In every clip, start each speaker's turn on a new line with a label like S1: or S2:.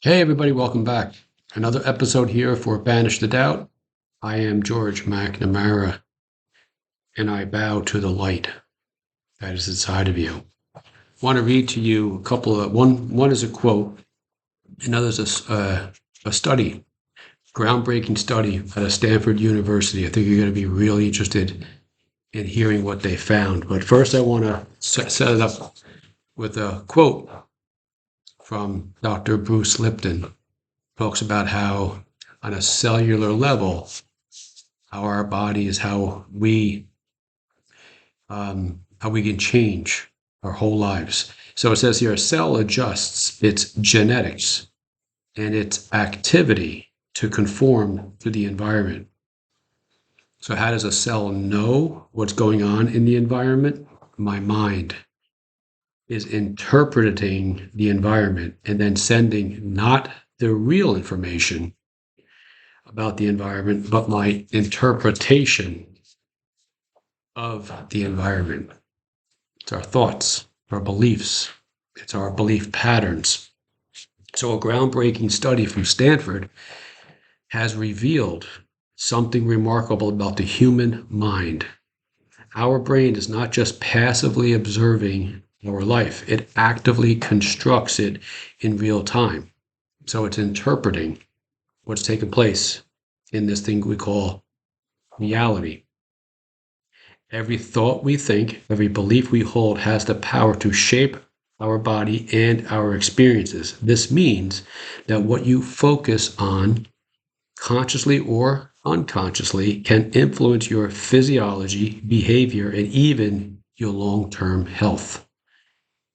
S1: Hey, everybody, welcome back. Another episode here for Banish the Doubt. I am George McNamara, and I bow to the light that is inside of you. I want to read to you a couple of one is a quote, another is a study, groundbreaking study at a Stanford University. I think you're going to be really interested in hearing what they found. But first, I want to set it up with a quote from Dr. Bruce Lipton. Talks about how, on a cellular level, how our body is how we can change our whole lives. So it says here, a cell adjusts its genetics and its activity to conform to the environment. So how does a cell know what's going on in the environment? My mind is interpreting the environment and then sending not the real information about the environment, but my interpretation of the environment. It's our thoughts, our beliefs, it's our belief patterns. So, a groundbreaking study from Stanford has revealed something remarkable about the human mind. Our brain is not just passively observing our life, it actively constructs it in real time. So, it's interpreting what's taken place in this thing we call reality. Every thought we think, every belief we hold has the power to shape our body and our experiences. This means that what you focus on, consciously or unconsciously, can influence your physiology, behavior, and even your long-term health.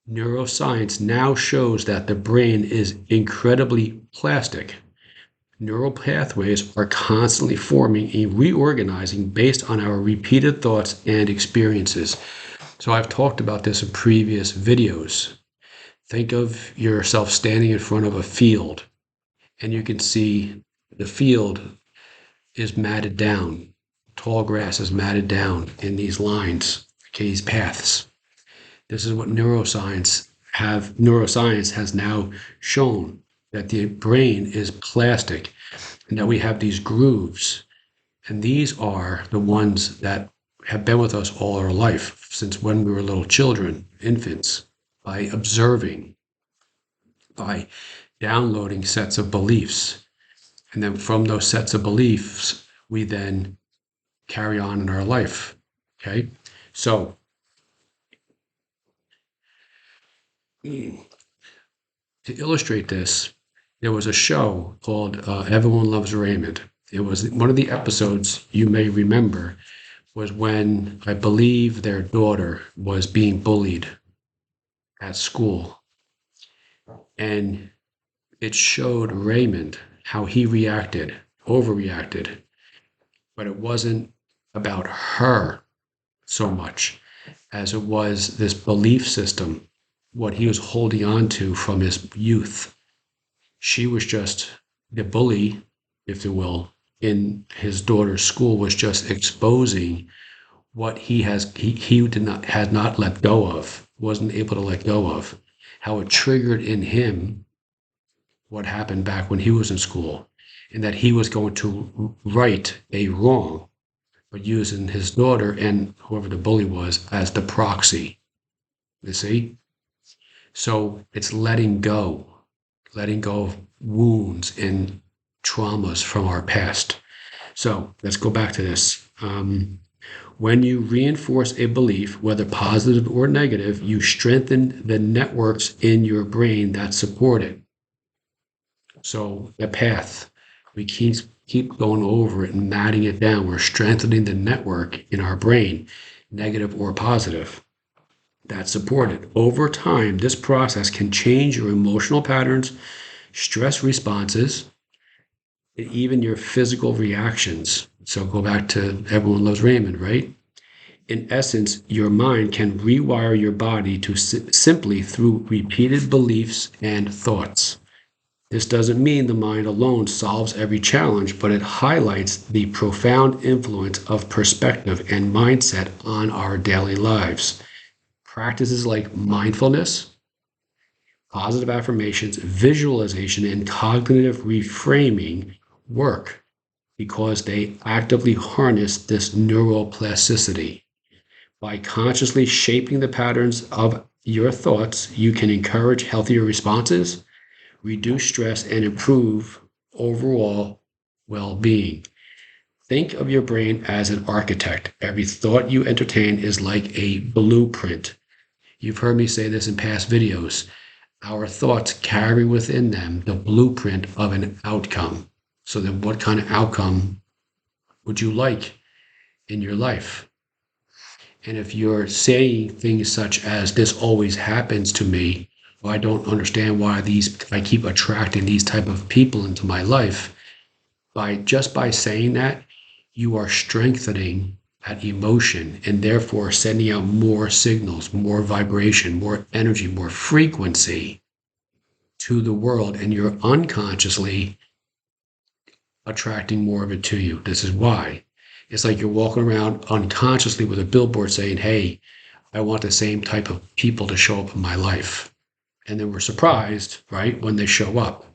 S1: Neuroscience now shows that the brain is incredibly plastic. Neural pathways are constantly forming and reorganizing based on our repeated thoughts and experiences. So I've talked about this in previous videos. Think of yourself standing in front of a field, and you can see the field is matted down. Tall grass is matted down in these lines, these paths. This is what neuroscience has now shown, that the brain is plastic and that we have these grooves. And these are the ones that have been with us all our life, since when we were little children, infants, by observing, by downloading sets of beliefs. And then from those sets of beliefs, we then carry on in our life. Okay? So, to illustrate this, there was a show called Everyone Loves Raymond. It was one of the episodes you may remember was when I believe their daughter was being bullied at school. And it showed Raymond how he overreacted, but it wasn't about her so much as it was this belief system, what he was holding on to from his youth. She was just the bully, if you will, in his daughter's school, was just exposing what he had not let go of, wasn't able to let go of, how it triggered in him what happened back when he was in school, and that he was going to right a wrong, but using his daughter and whoever the bully was as the proxy. You see? So it's letting go of wounds and traumas from our past. So let's go back to this. When you reinforce a belief, whether positive or negative, you strengthen the networks in your brain that support it. So the path, we keep going over it and matting it down. We're strengthening the network in our brain, negative or positive, that support it. Over time, this process can change your emotional patterns, stress responses, and even your physical reactions. So go back to Everyone Loves Raymond, right? In essence, your mind can rewire your body to simply through repeated beliefs and thoughts. This doesn't mean the mind alone solves every challenge, but it highlights the profound influence of perspective and mindset on our daily lives. Practices like mindfulness, Positive affirmations, visualization, and cognitive reframing work because they actively harness this neuroplasticity. By consciously shaping the patterns of your thoughts, you can encourage healthier responses, reduce stress, and improve overall well being. Think of your brain as an architect. Every thought you entertain is like a blueprint. You've heard me say this in past videos. Our thoughts carry within them the blueprint of an outcome. So then what kind of outcome would you like in your life? And if you're saying things such as this always happens to me, or I don't understand why I keep attracting these type of people into my life, by saying that, you are strengthening that emotion and therefore sending out more signals, more vibration, more energy, more frequency to the world, and you're unconsciously attracting more of it to you. This is why. It's like you're walking around unconsciously with a billboard saying, hey, I want the same type of people to show up in my life. And then we're surprised, right, when they show up.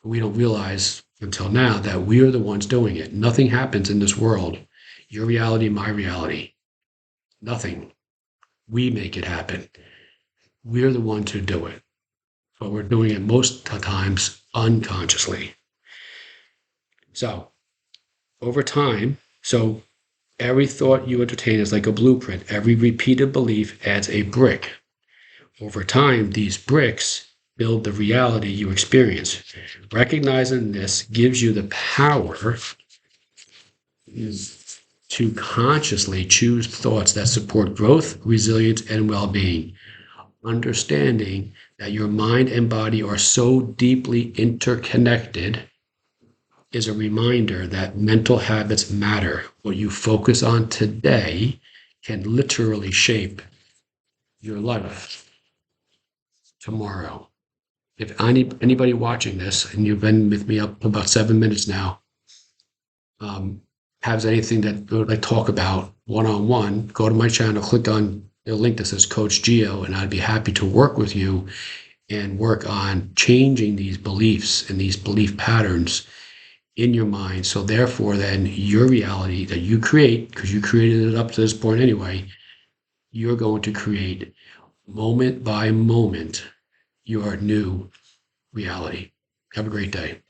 S1: We don't realize until now that we are the ones doing it. Nothing happens in this world. Your reality, my reality. Nothing. We make it happen. We're the ones who do it. But we're doing it most times unconsciously. So over time, every thought you entertain is like a blueprint. Every repeated belief adds a brick. Over time, these bricks build the reality you experience. Recognizing this gives you the power to consciously choose thoughts that support growth, resilience, and well-being. Understanding that your mind and body are so deeply interconnected is a reminder that mental habits matter. What you focus on today can literally shape your life tomorrow. If anybody watching this, and you've been with me up about 7 minutes now, has anything that would like talk about one-on-one, go to my channel, click on the link that says Coach Geo, and I'd be happy to work with you and work on changing these beliefs and these belief patterns in your mind. So therefore, then your reality that you create, because you created it up to this point anyway, you're going to create moment by moment your new reality. Have a great day.